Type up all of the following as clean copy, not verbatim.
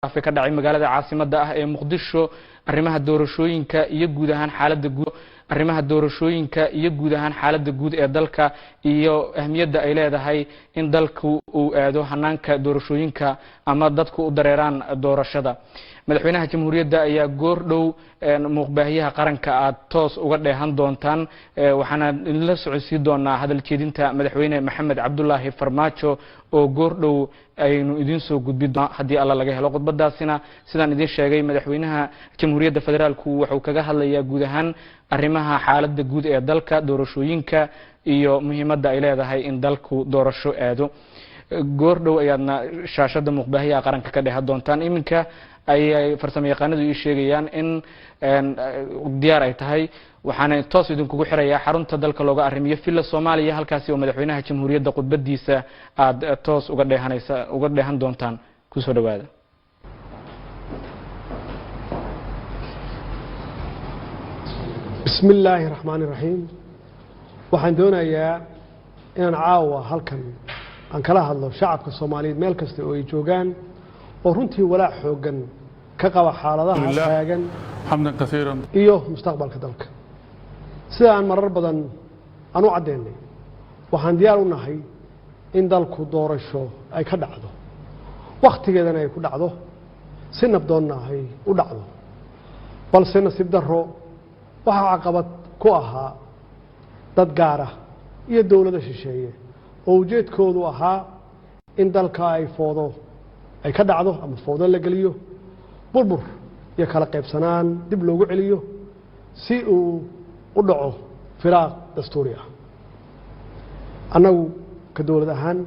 ka dhacay magaalada caasimada ah ee Muqdisho arrimaha doorashooyinka iyo guud ahaan xaaladda guud ee dalka iyo ahmiyadda ay leedahay in dalku uu aado hanaanka doorashooyinka ama dadku u dareeraan doorashada madaxweynaha jamhuuriyadda ayaa goor dhow muuqbaahiyaha qaranka aad toos uga dheehan doontaan waxaana la socodsiin doonaa hadal jeedinta madaxweyne Maxamed Cabdullaahi Farmaajo oo goor dhow aynu idin soo gudbin doonaa haddii alla laga helo khudbadaasina sidaan idin sheegay madaxweynaha jamhuuriyadda federaalku wuxuu kaga hadlayaa guud ahaan arrimaha xaaladda guud ee dalka doorashooyinka iyo muhiimadda ay leedahay in dalku doorasho aado goor dhow ayaadna shaashada muuqbaahiyaha qaranka ka dheehan doontaan iminka ay farsamayaqaanadu ii sheegayaan in diyaar ay tahay waxaana toos idinkugu xirayaa xarunta dalka looga arrimiyo Villa Soomaaliya halkaasi oo madaxweynaha jamhuuriyadda khudbadiisa aad toos uga dheehan doontaan ku soo dhawaada bismillaahi raxmaani raxiim waxaan doonayaa inaan caawa halkan aan kala hadlo shacabka Soomaaliyeed meel kasta oo ay joogaan oo runtii walaac xoogan ka qaba xaaladaha taagan xamdan kasiiran iyo mustaqbalka dalka sida aan marar badan aan u cadeynay waxaan diyaar u nahay in dalku doorasho ay ka dhacdo waqtigeedana ay ku dhacdo si nabdoonna ay u dhacdo balse nasiib darro waxa caqabad ku ahaa dad gaar ah iyo dawladda shisheeye oo ujeedkoodu ahaa in dalka ay foodo ay ka dhacdo ama foodo la geliyo burbur iyo kala qaybsanaan dib loogu celiyo si uu u dhaco firaaq dastuuri ah annagu ka dawlad ahaan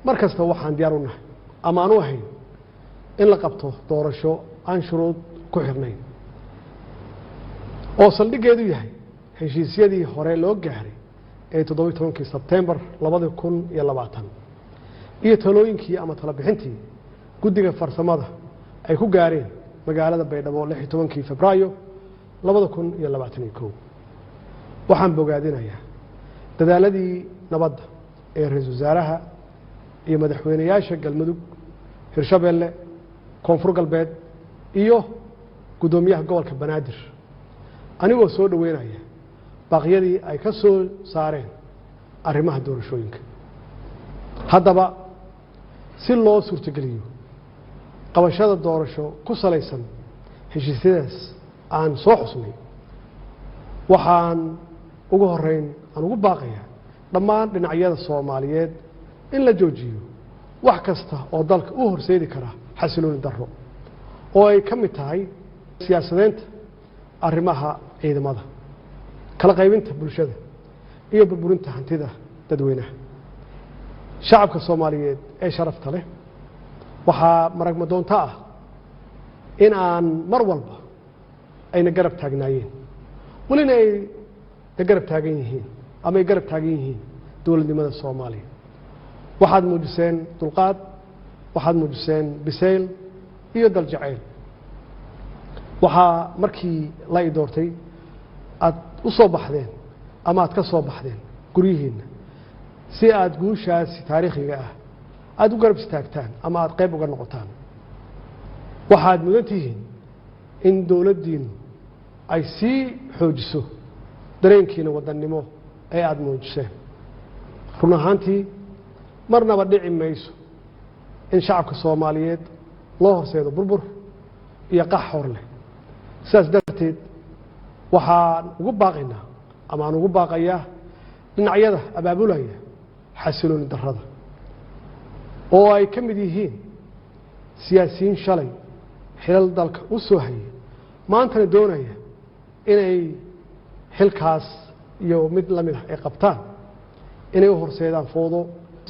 mar kasta waxaan diyaar u nahay ama aan u ahayn in la qabto doorasho aan shuruud ku xirnayn oo saldhigeedu yahay heshiisyadii hore loo gaaray ee 17 Sebtembar 2020 iyo talooyinkii ama talo bixintii guddiga farsamada ay ku gaareen magaalada Baydhabo 16 Febraayo 2021 waxaan bogaadinayaa dadaaladii nabadda ee ra'iisul wasaaraha iyo madaxweynayaasha Galmudug Hirshabeelle Koonfur Galbeed iyo gudoomiyaha gobolka Banaadir anigoo soo dhaweynaya baaqyadii ay ka soo saareen arrimaha doorashooyinka haddaba si loo suurtageliyo qabashada doorasho ku salaysan heshiisyadaas aan soo xusnay waxaan ugu horeyn aan ugu baaqayaa dhammaan dhinacyada Soomaaliyeed in la joojiyo wax kasta oo dalka u horseedi kara xasilooni darro oo ay ka mid tahay siyaasadeynta arrimaha ciidamada kala qaybinta bulshada iyo burburinta hantida dadweynaha shacabka Soomaaliyeed ee sharafta leh waxaa maragma doonta ah in aan mar walba ayna garab taagnaayeen walina ay garab taagan yihiin ama ay garab taagan yihiin dawladnimada Soomaaliya waxaad muujiseen dulqaad waxaad muujiseen bisayl iyo dal jacayl waxaa markii la doortay aad u soo baxdeen ama aad ka soo baxdeen guriyihiina si aad guushaas taariikhiga ah aad u garab istaagtaan ama aad qayb uga noqotaan waxaad mudan tihiin in dawladdiinu ay sii xoojiso dareenkiina wadannimo ee aad muujiseen run ahaantii marnaba dhici mayso in shacabka Soomaaliyeed loo horseedo burbur iyo qax hor leh sidaas darteed waxaan ugu baaqaynaa ama aan ugu baaqayaa dhinacyada abaabulaya xasilooni darrada oo ay ka mid yihiin siyaasiyiin shalay xilal dalka u soo hayay maantana doonaya inay xilkaas iyo mid la mid ah ay qabtaan inay u horseedaan foodo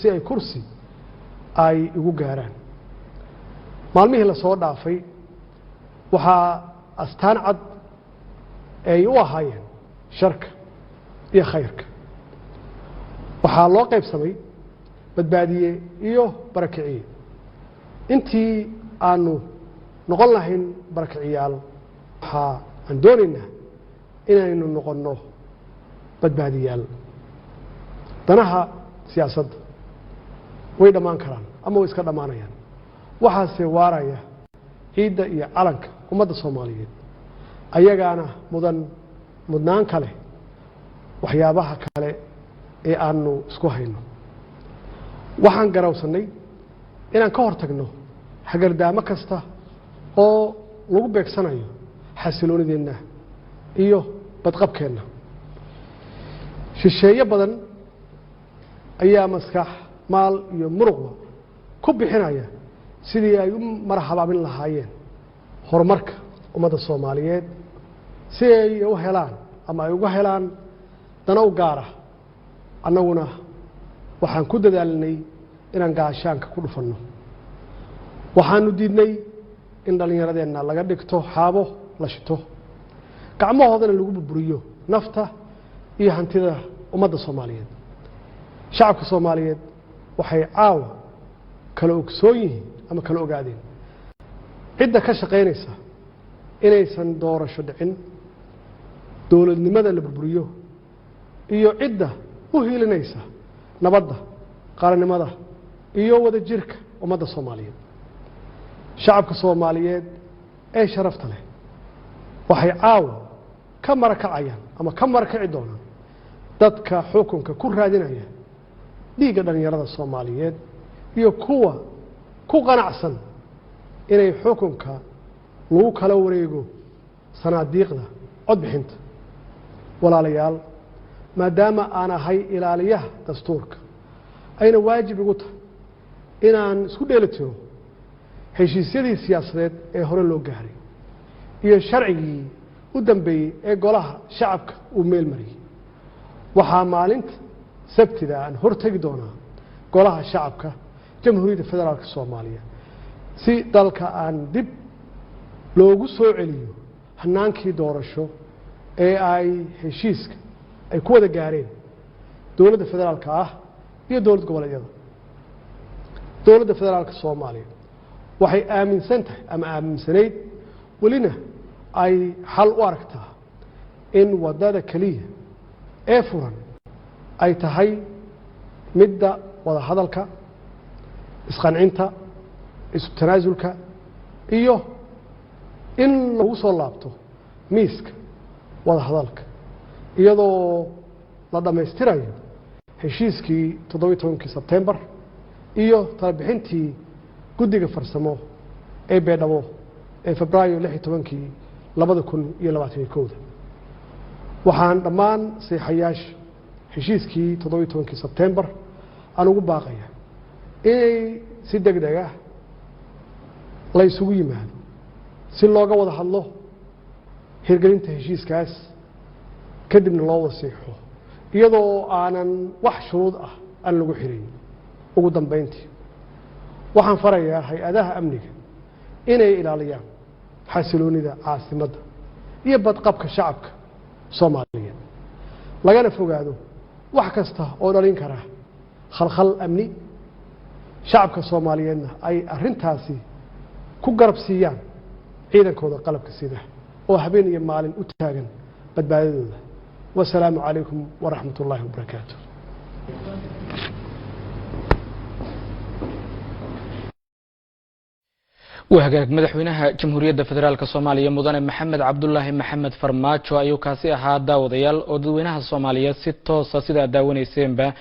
si ay kursi ay ugu gaaraan maalmihii la soo dhaafay waxaa astaan cad ay u ahaayeen sharka iyo khayrka waxaa loo qaybsamay badbaadiye iyo barakiciye intii aanu noqon lahayn barakiciyaal waxaa aan doonaynaa inaynu noqonno badbaadiyaal danaha siyaasadda way dhammaan karaan ama way iska dhammaanayaan waxaase waaraya ciidda iyo calanka ummadda soomaaliyeed ayagaana mudnaan kale waxyaabaha kale ee aanu isku hayno. waxaan garawsanay inaan ka hortagno hagardaamo kasta oo lagu beegsanayo xasiloonideenna iyo badqabkeenna. shisheeye badan ayaa maskax maal iyo muruqba ku bixinaya sidii ay u marhabaabin lahaayeen horumarka ummadda soomaaliyeed si ay u helaan ama ay uga helaan dana u gaara. annaguna waxaan ku dadaalnay inaan gaashaanka ku dhufanno. waxaanu diidnay in dhallinyaradeenna laga dhigto xaabo la shito, gacmahoodana lagu burburiyo nafta iyo hantida ummadda soomaaliyeed. shacabka soomaaliyeed waxay caawa kala ogsoon yihiin ama kala ogaadeen cidda ka shaqaynaysa inaysan doorasho dhicin, dowladnimada la burburiyo, iyo cidda u hiilinaysa nabadda, qaranimada iyo wada jirka ummadda soomaaliyeed. shacabka soomaaliyeed ee sharafta leh waxay caawa ka marakacayaan ama ka marakaci doonaan dadka xukunka ku raadinaya dhiigga dhallinyarada soomaaliyeed iyo kuwa ku qanacsan inay xukunka lagu kala wareego sanaadiiqda codbixinta. walaalayaal, maadaama aan ahay ilaaliyaha dastuurka ayna waajib igu tahay inaan isku dheelitiro heshiisyadii siyaasadeed ee hore loo gaaray iyo sharcigii u dambeeyey ee golaha shacabka uu meel mariyey, waxaa maalinta sabtida aan hortegi doonaa golaha shacabka jamhuuriyadda federaalka soomaaliya si dalka aan dib loogu soo celiyo hanaankii doorasho ee ay heshiiska ay ku wada gaareen dowladda federaalka ah iyo dowlad goboleedyada. dowladda federaalka soomaaliya waxay aaminsan tahay ama aaminsanayd welina ay xal u aragtaa in wadada keliya ee furan ay tahay midda wada hadalka, isqancinta, isu tanaasulka iyo in lagu soo laabto miiska wada hadalka iyadoo la dhammaystirayo heshiiskii 17 Sebtembar iyo talabixintii guddiga farsamo ee Beedhabo ee Febraayo 16 2021. waxaan dhammaan saxiixayaasha heshiiskii 17 Sebtembar aan ugu baaqaya inay si degdeg ah la isugu yimaado si looga wada hadlo hirgelinta heshiiskaas, kadibna loo wasiixo iyadoo aanan wax shuruud ah aan lagu xirin. ugu dambeyntii waxaan farayaa hay-adaha amniga inay ilaaliyaan xasiloonida caasimadda iyo badqabka shacabka soomaaliyeed, lagana fogaado wax kasta oo dhalin kara khalkhal amni. shacabka soomaaliyeedna ay arrintaasi ku garab siiyaan ciidankooda qalabka sida oo habeen iyo maalin u taagan badbaadadooda. wasalaamu calaykum waraxmat ullaahi wabarakaatu. وهجاك مدحوينها جمهورية فدرالك الصومالية مدن محمد عبد الله محمد فرماجو أيو كاسي أها داوديال ودوينها الصومالية ستة سيدة داوني سيمبا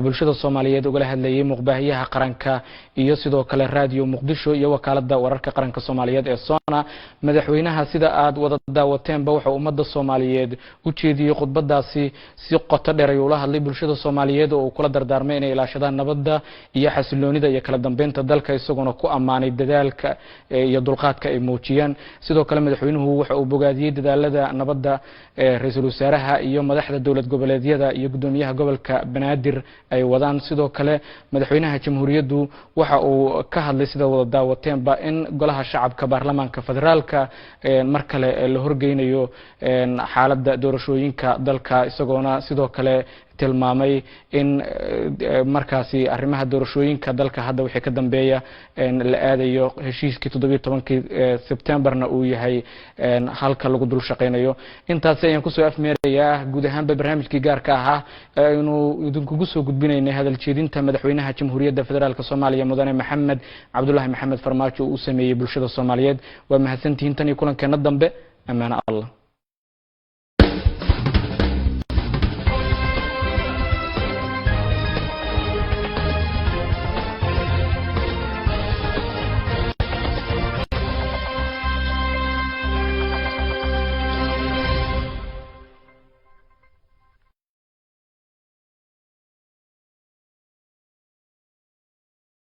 bulshada Soomaaliyeed uga hadlayay muqbaahiyaha qaranka iyo sidoo kale raadiyo Muqdisho iyo wakaalada wararka qaranka Soomaaliyeed ee Sona. madaxweynaha sida aad wada daawateenba waxa ummadda Soomaaliyeed u jeediyay khudbadaasi si qoto dheer ay ula hadlay bulshada Soomaaliyeed oo kula dardaarmay inay ilaashadaan nabadda iyo xasiloonida iyo kala dambeynta dalka isagoo ku amaanay dadaalka iyo dulqaadka ay muujiyaan. sidoo kale madaxweynuhu waxa uu bogaadiyay dadaalada nabadda ra'iisul wasaaraha iyo madaxda dawlad goboleedyada iyo gudoomiyaha gobolka Banaadir ay wadaan. sidoo kale madaxweynaha jamhuuriyaddu waxa uu ka hadlay sida wada daawateenba in golaha shacabka baarlamaanka federaalka mar kale la horgeynayo xaaladda doorashooyinka dalka isagoona sidoo kale tilmaamay in markaasi arrimaha doorashooyinka dalka hadda wixii ka dambeeya la aadayo heshiiskii 17 September-na uu yahay halka lagu dul shaqeynayo intaas ayaan kusoo afmeerayaa guud ahaanba barnaamijkii gaarka ahaa inuu idinkugu soo gudbinaynay hadal jeedinta madaxweynaha Jamhuuriyadda Federaalka Soomaaliya Mudane Maxamed Cabdullaahi Maxamed Farmaajo uu sameeyay bulshada Soomaaliyeed waa mahadsantihiin tan iyo kulankeena dambe amaana Allah